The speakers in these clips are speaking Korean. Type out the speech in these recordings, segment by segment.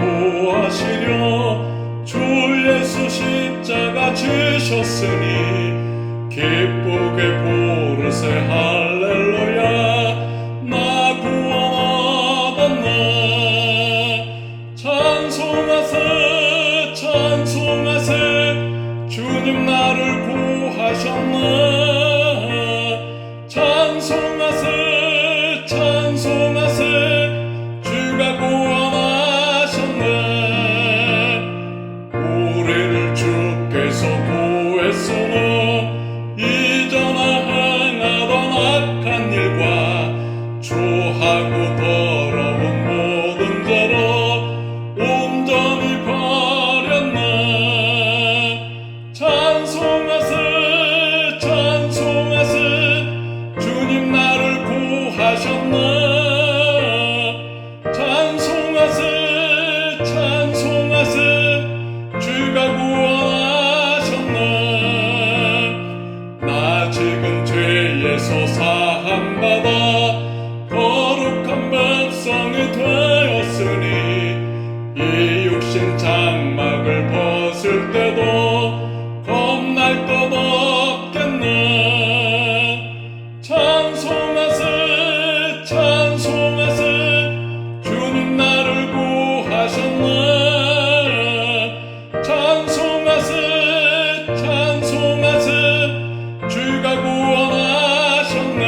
구하시려 주 예수 십자가 지셨으니 기쁘게 부르세 할렐루야. 나 구원받았네. 찬송하세 찬송하세 주님 나를 구하셨네. 찬송하세 찬송하세 주가 구원하셨네. 우리를 주께서 구했으나 이전에 행하던 악한 일과 주하고 더러운 모든 죄로 온전히 버렸네. 찬송하세 찬송하세 주님 나를 구하셨네. 찬송하세 찬송하세 주가 구원하셨네. 나 지금 죄에서 사함받아 거룩한 백성이 되었으니 이 육신 장막을 벗을 때도 겁날 것 없겠네. 찬송하세 찬송하세 주님 나를 구하셨네. 찬송하세 찬송하세 주가 구원하셨네.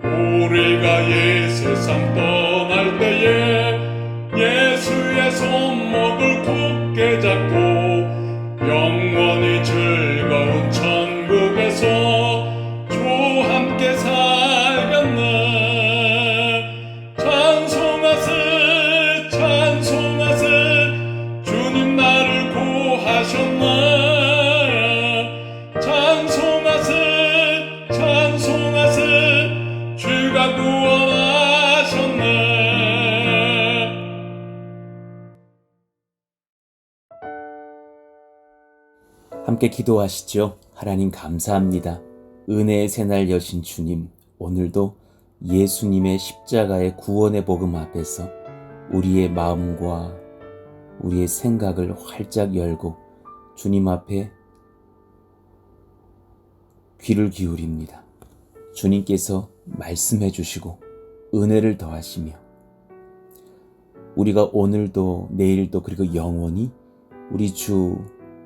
우리가 이 세상 떠날 때에 예수의 손목을 굳게 잡고 영원히 즐거운 천국에서 주와 함께 살겠네. 찬송하세 찬송하세 주님 나를 구하셨네. 찬송하세 찬송하세 주가 구원하셨네. 함께 기도하시죠. 하나님 감사합니다. 은혜의 새날 여신 주님, 오늘도 예수님의 십자가의 구원의 복음 앞에서 우리의 마음과 우리의 생각을 활짝 열고 주님 앞에 귀를 기울입니다. 주님께서 말씀해 주시고 은혜를 더하시며 우리가 오늘도 내일도 그리고 영원히 우리 주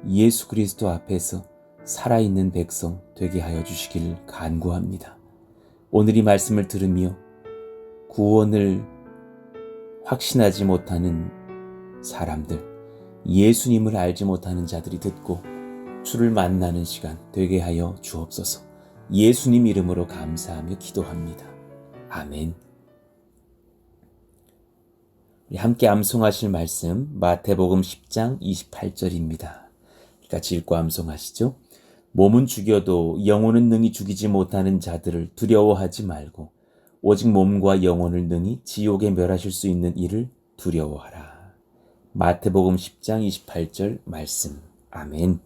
예수 그리스도 앞에서 살아있는 백성 되게 하여 주시기를 간구합니다. 오늘 이 말씀을 들으며 구원을 확신하지 못하는 사람들, 예수님을 알지 못하는 자들이 듣고 주를 만나는 시간 되게 하여 주옵소서. 예수님 이름으로 감사하며 기도합니다. 아멘. 우리 함께 암송하실 말씀 마태복음 10장 28절입니다. 같이 읽고 암송하시죠. 몸은 죽여도 영혼은 능히 죽이지 못하는 자들을 두려워하지 말고 오직 몸과 영혼을 능히 지옥에 멸하실 수 있는 이를 두려워하라. 마태복음 10장 28절 말씀. 아멘.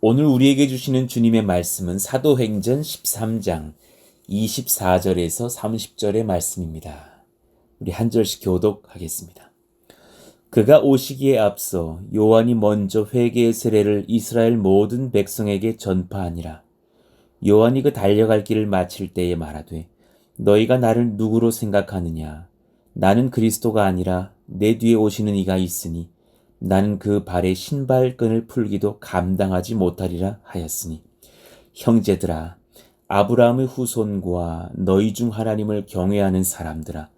오늘 우리에게 주시는 주님의 말씀은 사도행전 13장 24절에서 30절의 말씀입니다. 우리 한 절씩 교독하겠습니다. 그가 오시기에 앞서 요한이 먼저 회개의 세례를 이스라엘 모든 백성에게 전파하니라. 요한이 그 달려갈 길을 마칠 때에 말하되 너희가 나를 누구로 생각하느냐? 나는 그리스도가 아니라 내 뒤에 오시는 이가 있으니 나는 그 발의 신발끈을 풀기도 감당하지 못하리라 하였으니 형제들아 아브라함의 후손과 너희 중 하나님을 경외하는 사람들아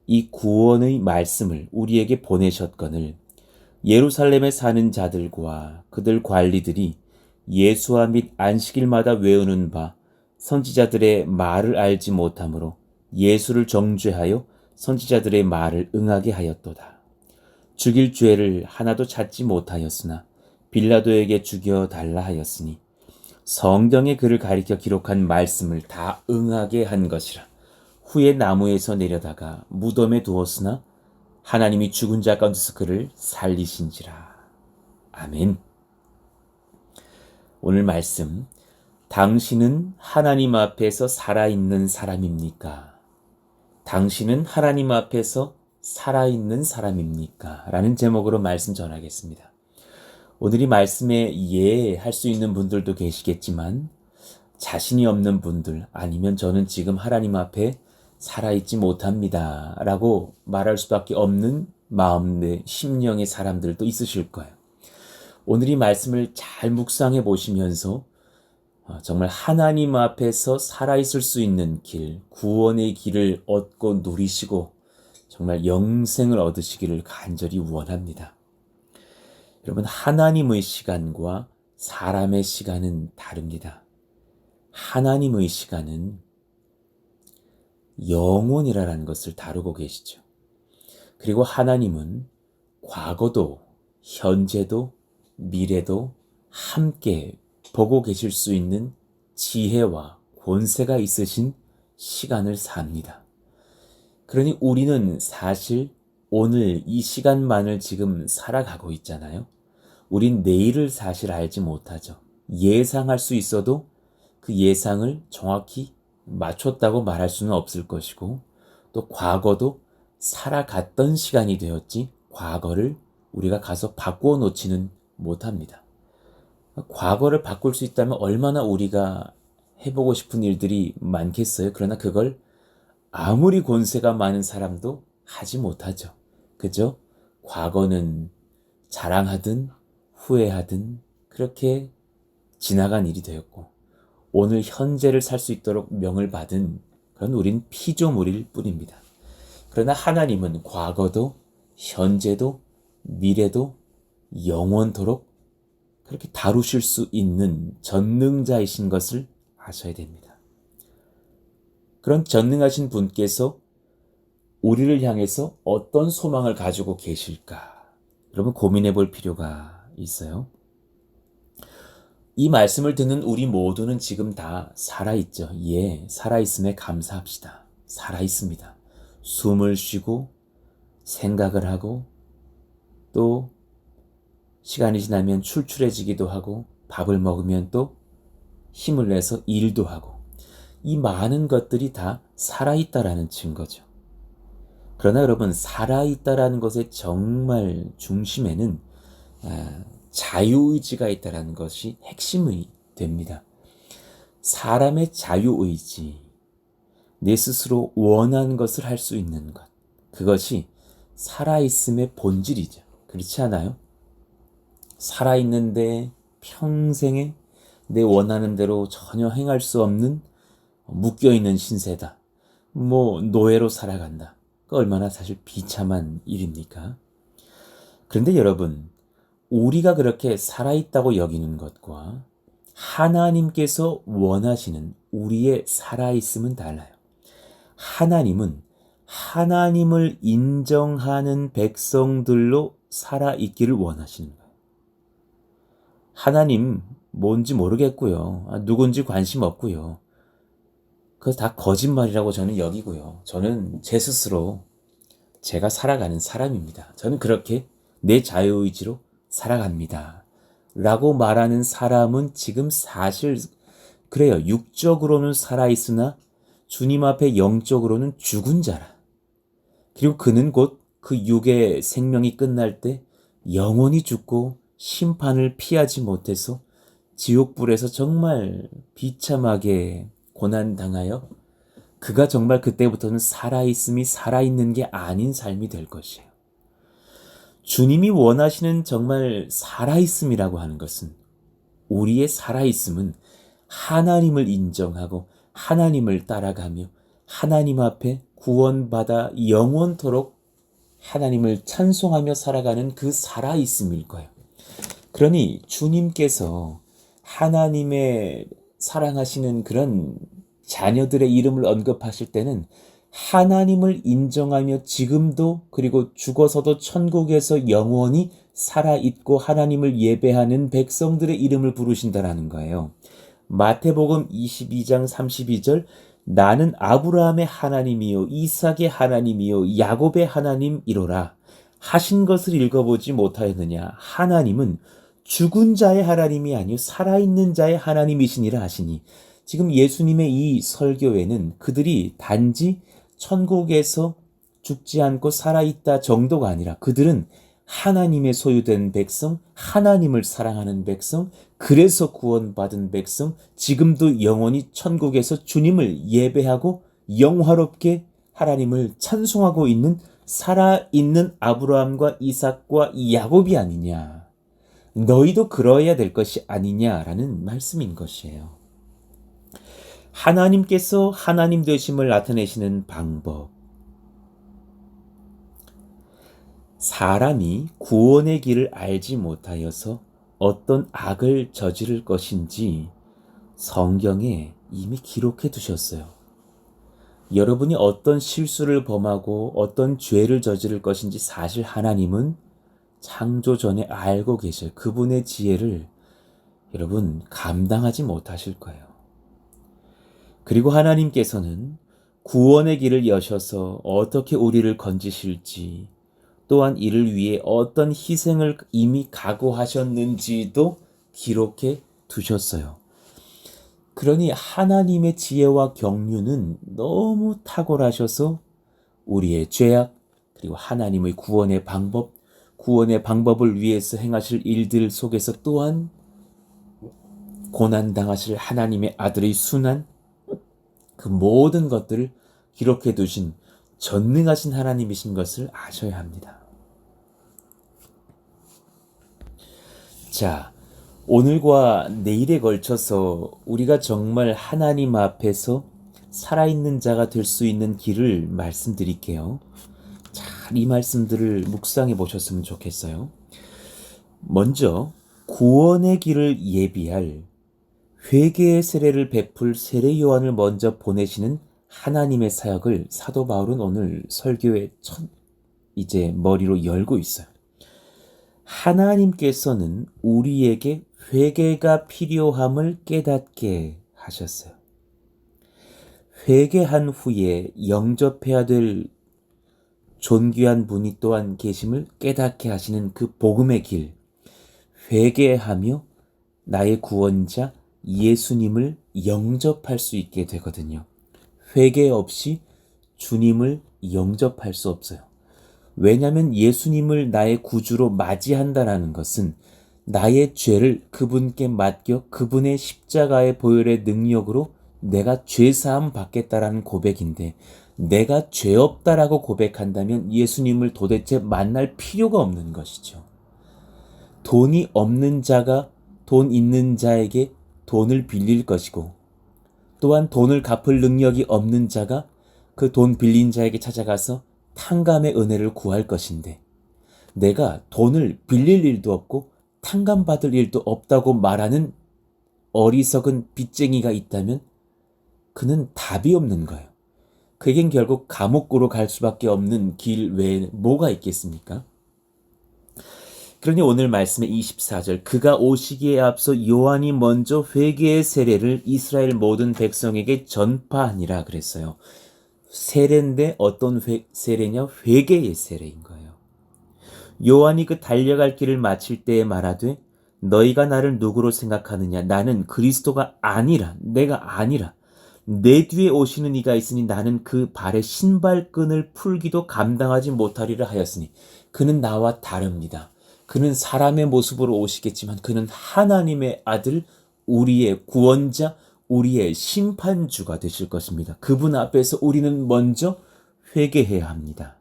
이 구원의 말씀을 우리에게 보내셨거늘 예루살렘에 사는 자들과 그들 관리들이 예수와 및 안식일마다 외우는 바 선지자들의 말을 알지 못하므로 예수를 정죄하여 선지자들의 말을 응하게 하였도다. 죽일 죄를 하나도 찾지 못하였으나 빌라도에게 죽여달라 하였으니 성경에 그를 가리켜 기록한 말씀을 다 응하게 한 것이라. 후에 나무에서 내려다가 무덤에 두었으나 하나님이 죽은 자 가운데서 그를 살리신지라. 아멘. 오늘 말씀, 당신은 하나님 앞에서 살아있는 사람입니까? 당신은 하나님 앞에서 살아있는 사람입니까? 라는 제목으로 말씀 전하겠습니다. 오늘 이 말씀에 이해할 수 있는 분들도 계시겠지만 자신이 없는 분들, 아니면 저는 지금 하나님 앞에 살아있지 못합니다 라고 말할 수밖에 없는 마음 내 심령의 사람들도 있으실 거예요. 오늘 이 말씀을 잘 묵상해 보시면서 정말 하나님 앞에서 살아있을 수 있는 길, 구원의 길을 얻고 누리시고 정말 영생을 얻으시기를 간절히 원합니다. 여러분, 하나님의 시간과 사람의 시간은 다릅니다. 하나님의 시간은 영원이라는 것을 다루고 계시죠. 그리고 하나님은 과거도 현재도 미래도 함께 보고 계실 수 있는 지혜와 권세가 있으신 시간을 삽니다. 그러니 우리는 사실 오늘 이 시간만을 지금 살아가고 있잖아요. 우린 내일을 사실 알지 못하죠. 예상할 수 있어도 그 예상을 정확히 맞췄다고 말할 수는 없을 것이고, 또 과거도 살아갔던 시간이 되었지 과거를 우리가 가서 바꾸어 놓지는 못합니다. 과거를 바꿀 수 있다면 얼마나 우리가 해보고 싶은 일들이 많겠어요. 그러나 그걸 아무리 권세가 많은 사람도 하지 못하죠. 그죠? 과거는 자랑하든 후회하든 그렇게 지나간 일이 되었고, 오늘 현재를 살 수 있도록 명을 받은 그런 우린 피조물일 뿐입니다. 그러나 하나님은 과거도 현재도 미래도 영원토록 그렇게 다루실 수 있는 전능자이신 것을 아셔야 됩니다. 그런 전능하신 분께서 우리를 향해서 어떤 소망을 가지고 계실까? 여러분, 고민해 볼 필요가 있어요. 이 말씀을 듣는 우리 모두는 지금 다 살아있죠. 예, 살아있음에 감사합시다. 살아있습니다. 숨을 쉬고 생각을 하고 또 시간이 지나면 출출해지기도 하고 밥을 먹으면 또 힘을 내서 일도 하고, 이 많은 것들이 다 살아있다라는 증거죠. 그러나 여러분, 살아있다라는 것의 정말 중심에는 자유의지가 있다는 것이 핵심이 됩니다. 사람의 자유의지, 내 스스로 원하는 것을 할 수 있는 것, 그것이 살아있음의 본질이죠. 그렇지 않아요? 살아있는데 평생에 내 원하는 대로 전혀 행할 수 없는 묶여있는 신세다. 노예로 살아간다. 그 얼마나 사실 비참한 일입니까? 그런데 여러분, 우리가 그렇게 살아있다고 여기는 것과 하나님께서 원하시는 우리의 살아있음은 달라요. 하나님은 하나님을 인정하는 백성들로 살아있기를 원하시는 거예요. 하나님 뭔지 모르겠고요. 누군지 관심 없고요. 그거 다 거짓말이라고 저는 여기고요. 저는 제 스스로 제가 살아가는 사람입니다. 저는 그렇게 내 자유의지로 살아갑니다. 라고 말하는 사람은 지금 사실 그래요. 육적으로는 살아있으나 주님 앞에 영적으로는 죽은 자라. 그리고 그는 곧 그 육의 생명이 끝날 때 영원히 죽고 심판을 피하지 못해서 지옥불에서 정말 비참하게 고난당하여 그가 정말 그때부터는 살아있음이 살아있는 게 아닌 삶이 될 것이에요. 주님이 원하시는 정말 살아있음이라고 하는 것은, 우리의 살아있음은 하나님을 인정하고 하나님을 따라가며 하나님 앞에 구원받아 영원토록 하나님을 찬송하며 살아가는 그 살아있음일 거예요. 그러니 주님께서 하나님의 사랑하시는 그런 자녀들의 이름을 언급하실 때는 하나님을 인정하며 지금도 그리고 죽어서도 천국에서 영원히 살아있고 하나님을 예배하는 백성들의 이름을 부르신다라는 거예요. 마태복음 22장 32절, 나는 아브라함의 하나님이요 이삭의 하나님이요 야곱의 하나님이로라 하신 것을 읽어보지 못하였느냐. 하나님은 죽은 자의 하나님이 아니요 살아있는 자의 하나님이시니라 하시니, 지금 예수님의 이 설교에는 그들이 단지 천국에서 죽지 않고 살아있다 정도가 아니라 그들은 하나님의 소유된 백성, 하나님을 사랑하는 백성, 그래서 구원받은 백성, 지금도 영원히 천국에서 주님을 예배하고 영화롭게 하나님을 찬송하고 있는 살아있는 아브라함과 이삭과 야곱이 아니냐. 너희도 그러해야 될 것이 아니냐라는 말씀인 것이에요. 하나님께서 하나님 되심을 나타내시는 방법. 사람이 구원의 길을 알지 못하여서 어떤 악을 저지를 것인지 성경에 이미 기록해 두셨어요. 여러분이 어떤 실수를 범하고 어떤 죄를 저지를 것인지 사실 하나님은 창조 전에 알고 계셔요. 그분의 지혜를 여러분 감당하지 못하실 거예요. 그리고 하나님께서는 구원의 길을 여셔서 어떻게 우리를 건지실지, 또한 이를 위해 어떤 희생을 이미 각오하셨는지도 기록해 두셨어요. 그러니 하나님의 지혜와 경륜은 너무 탁월하셔서 우리의 죄악, 그리고 하나님의 구원의 방법을 위해서 행하실 일들 속에서 또한 고난당하실 하나님의 아들의 순환, 그 모든 것들을 기록해 두신 전능하신 하나님이신 것을 아셔야 합니다. 자, 오늘과 내일에 걸쳐서 우리가 정말 하나님 앞에서 살아있는 자가 될 수 있는 길을 말씀드릴게요. 잘 이 말씀들을 묵상해 보셨으면 좋겠어요. 먼저 구원의 길을 예비할 회개의 세례를 베풀 세례 요한을 먼저 보내시는 하나님의 사역을 사도 바울은 오늘 설교의 첫 머리로 열고 있어요. 하나님께서는 우리에게 회개가 필요함을 깨닫게 하셨어요. 회개한 후에 영접해야 될 존귀한 분이 또한 계심을 깨닫게 하시는 그 복음의 길, 회개하며 나의 구원자 예수님을 영접할 수 있게 되거든요. 회개 없이 주님을 영접할 수 없어요. 왜냐하면 예수님을 나의 구주로 맞이한다라는 것은 나의 죄를 그분께 맡겨 그분의 십자가의 보혈의 능력으로 내가 죄사함 받겠다라는 고백인데, 내가 죄 없다라고 고백한다면 예수님을 도대체 만날 필요가 없는 것이죠. 돈이 없는 자가 돈 있는 자에게 돈을 빌릴 것이고, 또한 돈을 갚을 능력이 없는 자가 그 돈 빌린 자에게 찾아가서 탕감의 은혜를 구할 것인데, 내가 돈을 빌릴 일도 없고 탕감받을 일도 없다고 말하는 어리석은 빚쟁이가 있다면 그는 답이 없는 거예요. 그겐 결국 감옥으로 갈 수밖에 없는 길 외에 뭐가 있겠습니까? 그러니 오늘 말씀의 24절, 그가 오시기에 앞서 요한이 먼저 회개의 세례를 이스라엘 모든 백성에게 전파하니라 그랬어요. 세례인데 어떤 세례냐? 회개의 세례인 거예요. 요한이 그 달려갈 길을 마칠 때에 말하되 너희가 나를 누구로 생각하느냐? 나는 그리스도가 아니라, 내가 아니라 내 뒤에 오시는 이가 있으니 나는 그 발의 신발끈을 풀기도 감당하지 못하리라 하였으니, 그는 나와 다릅니다. 그는 사람의 모습으로 오시겠지만 그는 하나님의 아들, 우리의 구원자, 우리의 심판주가 되실 것입니다. 그분 앞에서 우리는 먼저 회개해야 합니다.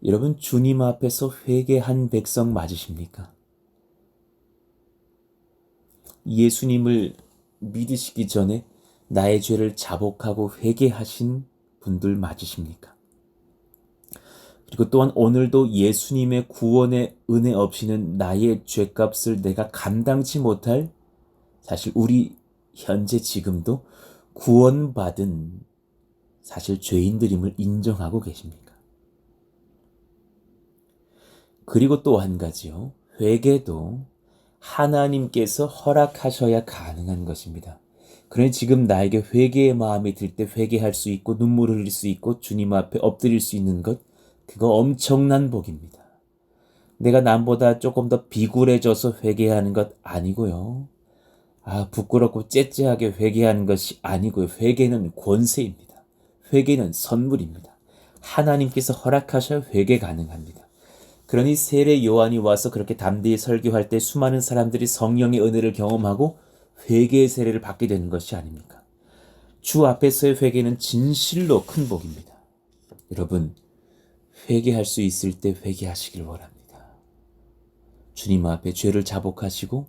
여러분, 주님 앞에서 회개한 백성 맞으십니까? 예수님을 믿으시기 전에 나의 죄를 자복하고 회개하신 분들 맞으십니까? 그리고 또한 오늘도 예수님의 구원의 은혜 없이는 나의 죄값을 내가 감당치 못할, 사실 우리 현재 지금도 구원받은 사실 죄인들임을 인정하고 계십니까? 그리고 또 한 가지요. 회개도 하나님께서 허락하셔야 가능한 것입니다. 그러니 지금 나에게 회개의 마음이 들 때 회개할 수 있고 눈물을 흘릴 수 있고 주님 앞에 엎드릴 수 있는 것, 그거 엄청난 복입니다. 내가 남보다 조금 더 비굴해져서 회개하는 것 아니고요. 부끄럽고 째째하게 회개하는 것이 아니고요. 회개는 권세입니다. 회개는 선물입니다. 하나님께서 허락하셔야 회개 가능합니다. 그러니 세례 요한이 와서 그렇게 담대히 설교할 때 수많은 사람들이 성령의 은혜를 경험하고 회개의 세례를 받게 되는 것이 아닙니까? 주 앞에서의 회개는 진실로 큰 복입니다. 여러분, 회개할 수 있을 때 회개하시길 원합니다. 주님 앞에 죄를 자복하시고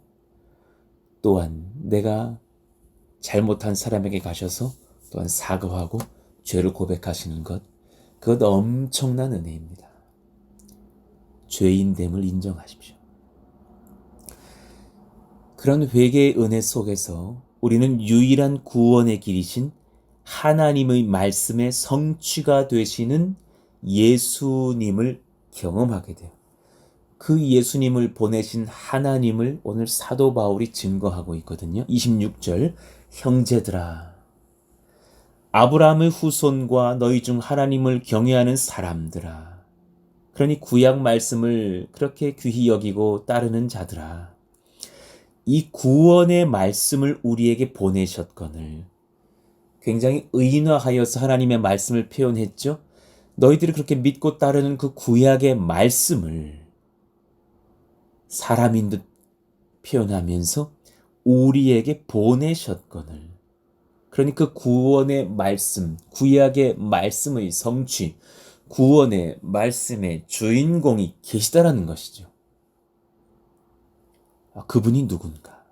또한 내가 잘못한 사람에게 가셔서 또한 사과하고 죄를 고백하시는 것, 그것 엄청난 은혜입니다. 죄인됨을 인정하십시오. 그런 회개의 은혜 속에서 우리는 유일한 구원의 길이신 하나님의 말씀의 성취가 되시는 예수님을 경험하게 돼요. 그 예수님을 보내신 하나님을 오늘 사도 바울이 증거하고 있거든요. 26절, 형제들아, 아브라함의 후손과 너희 중 하나님을 경외하는 사람들아, 그러니 구약 말씀을 그렇게 귀히 여기고 따르는 자들아, 이 구원의 말씀을 우리에게 보내셨거늘. 굉장히 의인화하여서 하나님의 말씀을 표현했죠. 너희들이 그렇게 믿고 따르는 그 구약의 말씀을 사람인 듯 표현하면서 우리에게 보내셨거늘. 그러니 그 구원의 말씀, 구약의 말씀의 성취, 구원의 말씀의 주인공이 계시다라는 것이죠. 그분이 누군가?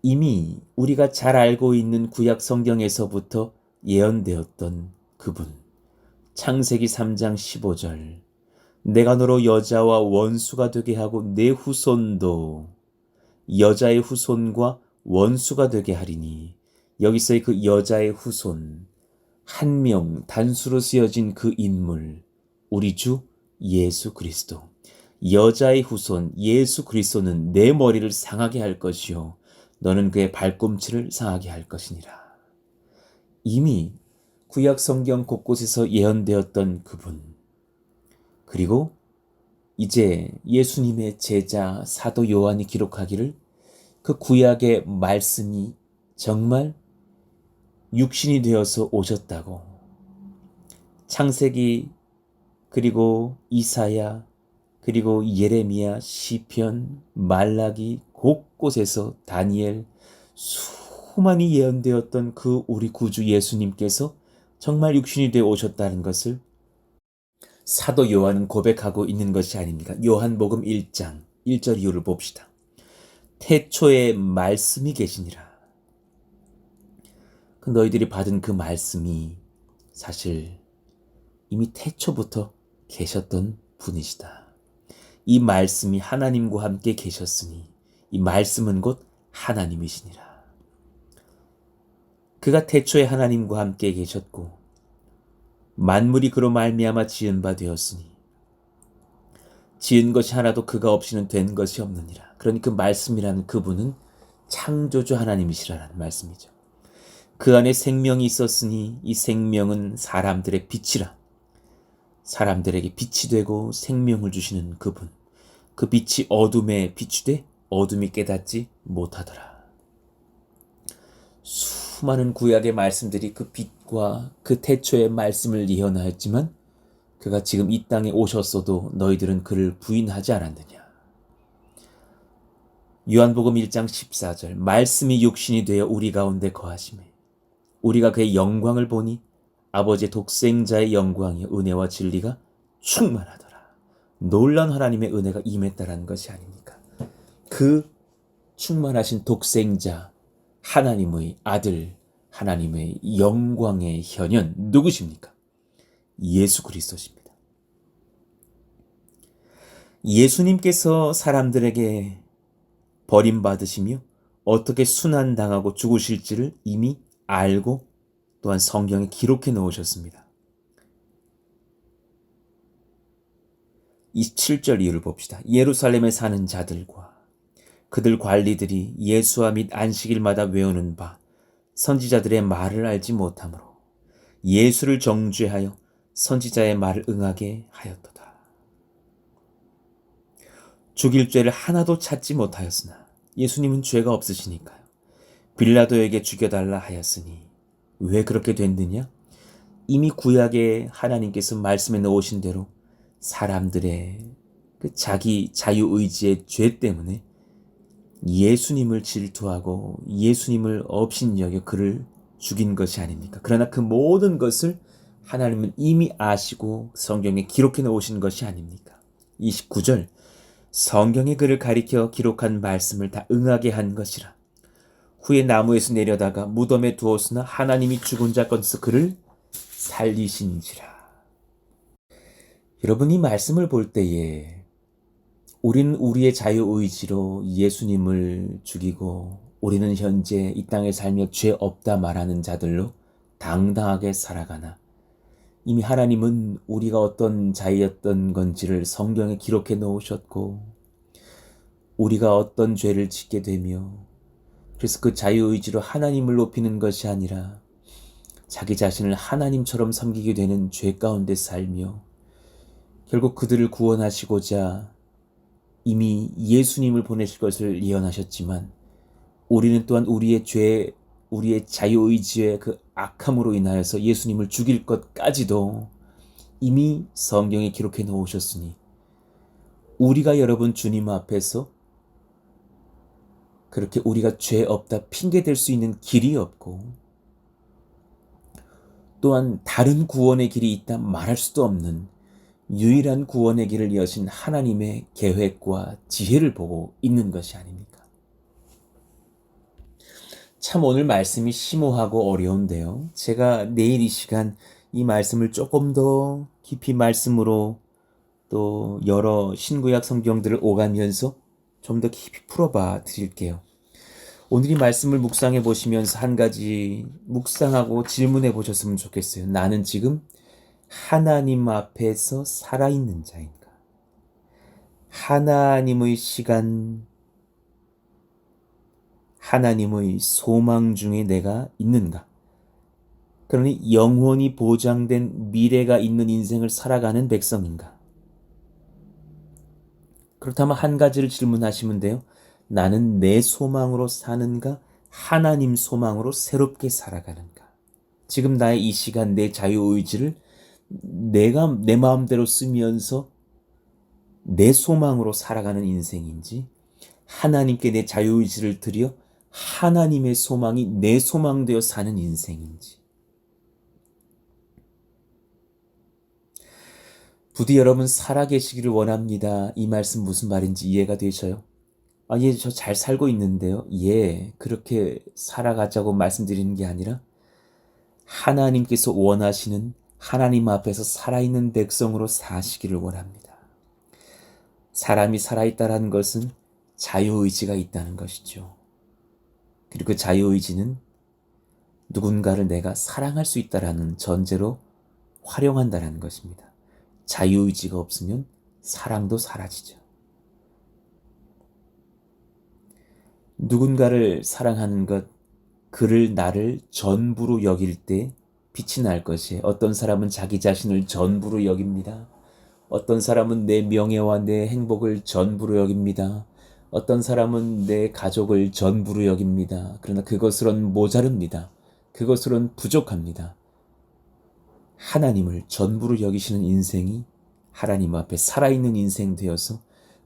이미 우리가 잘 알고 있는 구약 성경에서부터 예언되었던 그분. 창세기 3장 15절. 내가 너로 여자와 원수가 되게 하고 내 후손도 여자의 후손과 원수가 되게 하리니. 여기서의 그 여자의 후손, 한 명 단수로 쓰여진 그 인물, 우리 주 예수 그리스도. 여자의 후손 예수 그리스도는 내 머리를 상하게 할 것이요 너는 그의 발꿈치를 상하게 할 것이니라. 이미 구약 성경 곳곳에서 예언되었던 그분, 그리고 이제 예수님의 제자 사도 요한이 기록하기를 그 구약의 말씀이 정말 육신이 되어서 오셨다고. 창세기, 그리고 이사야, 그리고 예레미야, 시편, 말라기, 곳곳에서 다니엘, 수많이 예언되었던 그 우리 구주 예수님께서 정말 육신이 되어 오셨다는 것을 사도 요한은 고백하고 있는 것이 아닙니까? 요한복음 1장 1절 이후를 봅시다. 태초에 말씀이 계시니라. 너희들이 받은 그 말씀이 사실 이미 태초부터 계셨던 분이시다. 이 말씀이 하나님과 함께 계셨으니 이 말씀은 곧 하나님이시니라. 그가 태초에 하나님과 함께 계셨고 만물이 그로 말미암아 지은 바 되었으니 지은 것이 하나도 그가 없이는 된 것이 없느니라. 그러니 그 말씀이라는 그분은 창조주 하나님이시라는 말씀이죠. 그 안에 생명이 있었으니 이 생명은 사람들의 빛이라. 사람들에게 빛이 되고 생명을 주시는 그분. 그 빛이 어둠에 비추되 어둠이 깨닫지 못하더라. 수많은 구약의 말씀들이 그 빛과 그 태초의 말씀을 예언하였지만 그가 지금 이 땅에 오셨어도 너희들은 그를 부인하지 않았느냐. 요한복음 1장 14절. 말씀이 육신이 되어 우리 가운데 거하시매 우리가 그의 영광을 보니 아버지의 독생자의 영광이요 은혜와 진리가 충만하더라. 놀라운 하나님의 은혜가 임했다라는 것이 아닙니까? 그 충만하신 독생자 하나님의 아들, 하나님의 영광의 현현 누구십니까? 예수 그리스도십니다. 예수님께서 사람들에게 버림받으시며 어떻게 순환당하고 죽으실지를 이미 알고 또한 성경에 기록해 놓으셨습니다. 27절 이유를 봅시다. 예루살렘에 사는 자들과 그들 관리들이 예수와 및 안식일마다 외우는 바 선지자들의 말을 알지 못하므로 예수를 정죄하여 선지자의 말을 응하게 하였도다. 죽일 죄를 하나도 찾지 못하였으나 예수님은 죄가 없으시니까요. 빌라도에게 죽여달라 하였으니 왜 그렇게 됐느냐? 이미 구약에 하나님께서 말씀해 놓으신 대로 사람들의 그 자기 자유의지의 죄 때문에 예수님을 질투하고 예수님을 업신여겨 그를 죽인 것이 아닙니까? 그러나 그 모든 것을 하나님은 이미 아시고 성경에 기록해 놓으신 것이 아닙니까? 29절 성경에 그를 가리켜 기록한 말씀을 다 응하게 한 것이라. 후에 나무에서 내려다가 무덤에 두었으나 하나님이 죽은 자 가운데서 그를 살리신지라. 여러분, 이 말씀을 볼 때에 우리는 우리의 자유의지로 예수님을 죽이고 우리는 현재 이 땅에 살며 죄 없다 말하는 자들로 당당하게 살아가나 이미 하나님은 우리가 어떤 자였던 건지를 성경에 기록해 놓으셨고 우리가 어떤 죄를 짓게 되며 그래서 그 자유의지로 하나님을 높이는 것이 아니라 자기 자신을 하나님처럼 섬기게 되는 죄 가운데 살며 결국 그들을 구원하시고자 이미 예수님을 보내실 것을 예언하셨지만 우리는 또한 우리의 죄, 우리의 자유의지의 그 악함으로 인하여서 예수님을 죽일 것까지도 이미 성경에 기록해 놓으셨으니 우리가 여러분 주님 앞에서 그렇게 우리가 죄 없다 핑계댈 수 있는 길이 없고 또한 다른 구원의 길이 있다 말할 수도 없는 유일한 구원의 길을 여신 하나님의 계획과 지혜를 보고 있는 것이 아닙니까? 참 오늘 말씀이 심오하고 어려운데요. 제가 내일 이 시간 이 말씀을 조금 더 깊이 말씀으로 또 여러 신구약 성경들을 오가면서 좀 더 깊이 풀어봐 드릴게요. 오늘 이 말씀을 묵상해 보시면서 한 가지 묵상하고 질문해 보셨으면 좋겠어요. 나는 지금 하나님 앞에서 살아있는 자인가? 하나님의 시간, 하나님의 소망 중에 내가 있는가? 그러니 영원히 보장된 미래가 있는 인생을 살아가는 백성인가? 그렇다면 한 가지를 질문하시면 돼요. 나는 내 소망으로 사는가? 하나님 소망으로 새롭게 살아가는가? 지금 나의 이 시간 내 자유의지를 내가 내 마음대로 쓰면서 내 소망으로 살아가는 인생인지 하나님께 내 자유의지를 드려 하나님의 소망이 내 소망되어 사는 인생인지 부디 여러분 살아계시기를 원합니다. 이 말씀 무슨 말인지 이해가 되셔요? 예, 저 잘 살고 있는데요. 예, 그렇게 살아가자고 말씀드리는 게 아니라 하나님께서 원하시는 하나님 앞에서 살아있는 백성으로 사시기를 원합니다. 사람이 살아있다는 것은 자유의지가 있다는 것이죠. 그리고 그 자유의지는 누군가를 내가 사랑할 수 있다는 전제로 활용한다는 것입니다. 자유의지가 없으면 사랑도 사라지죠. 누군가를 사랑하는 것, 그를 나를 전부로 여길 때 빛이 날 것이에요. 어떤 사람은 자기 자신을 전부로 여깁니다. 어떤 사람은 내 명예와 내 행복을 전부로 여깁니다. 어떤 사람은 내 가족을 전부로 여깁니다. 그러나 그것으론 모자릅니다. 그것으론 부족합니다. 하나님을 전부로 여기시는 인생이 하나님 앞에 살아있는 인생 되어서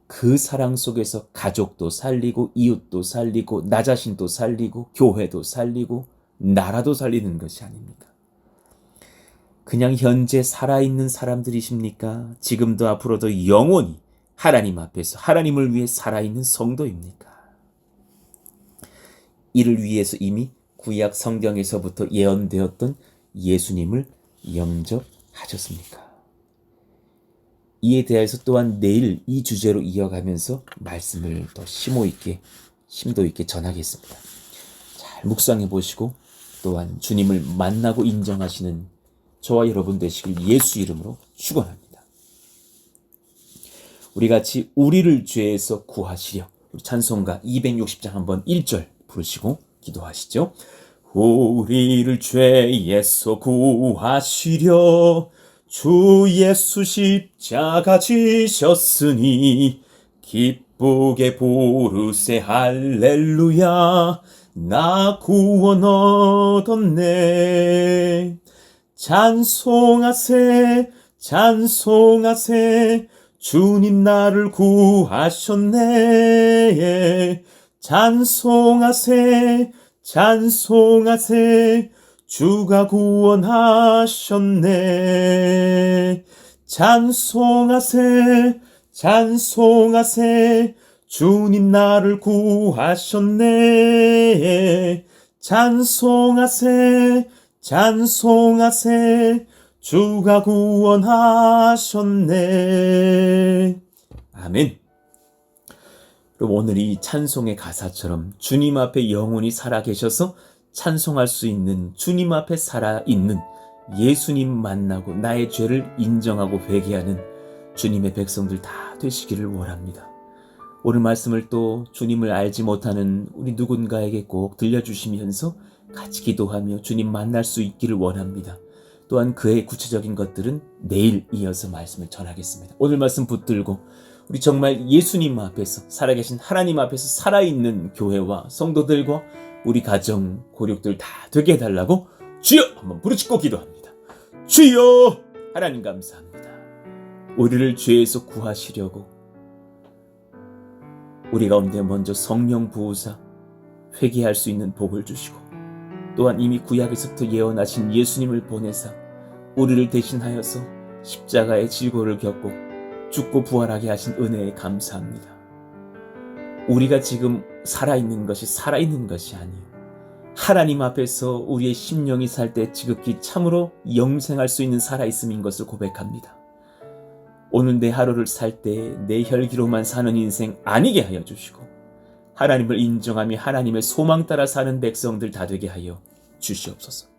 그 사랑 속에서 가족도 살리고 이웃도 살리고 나 자신도 살리고 교회도 살리고 나라도 살리는 것이 아닙니까? 그냥 현재 살아있는 사람들이십니까? 지금도 앞으로도 영원히 하나님 앞에서 하나님을 위해 살아있는 성도입니까? 이를 위해서 이미 구약 성경에서부터 예언되었던 예수님을 영접하셨습니까? 이에 대해서 또한 내일 이 주제로 이어가면서 말씀을 더 심도 있게 전하겠습니다. 잘 묵상해 보시고 또한 주님을 만나고 인정하시는 저와 여러분 되시길 예수 이름으로 축원합니다. 우리 같이 우리를 죄에서 구하시려 우리 찬송가 260장 한번 1절 부르시고 기도하시죠. 우리를 죄에서 구하시려 주 예수 십자가 지셨으니 기쁘게 부르세 할렐루야. 나 구원 얻었네. 찬송하세 찬송하세 주님 나를 구하셨네. 찬송하세 찬송하세 주가 구원하셨네. 찬송하세 찬송하세 주님 나를 구하셨네. 찬송하세 찬송하세 주가 구원하셨네. 아멘. 그럼 오늘 이 찬송의 가사처럼 주님 앞에 영원히 살아계셔서 찬송할 수 있는, 주님 앞에 살아있는 예수님 만나고 나의 죄를 인정하고 회개하는 주님의 백성들 다 되시기를 원합니다. 오늘 말씀을 또 주님을 알지 못하는 우리 누군가에게 꼭 들려주시면서 같이 기도하며 주님 만날 수 있기를 원합니다. 또한 그의 구체적인 것들은 내일 이어서 말씀을 전하겠습니다. 오늘 말씀 붙들고 우리 정말 예수님 앞에서, 살아계신 하나님 앞에서 살아있는 교회와 성도들과 우리 가정, 고륙들 다 되게 해달라고 주여! 한번 부르짖고 기도합니다. 주여! 하나님 감사합니다. 우리를 죄에서 구하시려고 우리 가운데 먼저 성령 부으사 회개할 수 있는 복을 주시고, 또한 이미 구약에서부터 예언하신 예수님을 보내사 우리를 대신하여서 십자가의 질고를 겪고 죽고 부활하게 하신 은혜에 감사합니다. 우리가 지금 살아있는 것이 아니에요. 하나님 앞에서 우리의 심령이 살 때 지극히 참으로 영생할 수 있는 살아있음인 것을 고백합니다. 오늘 내 하루를 살 때 내 혈기로만 사는 인생 아니게 하여 주시고, 하나님을 인정하며 하나님의 소망 따라 사는 백성들 다 되게 하여 주시옵소서.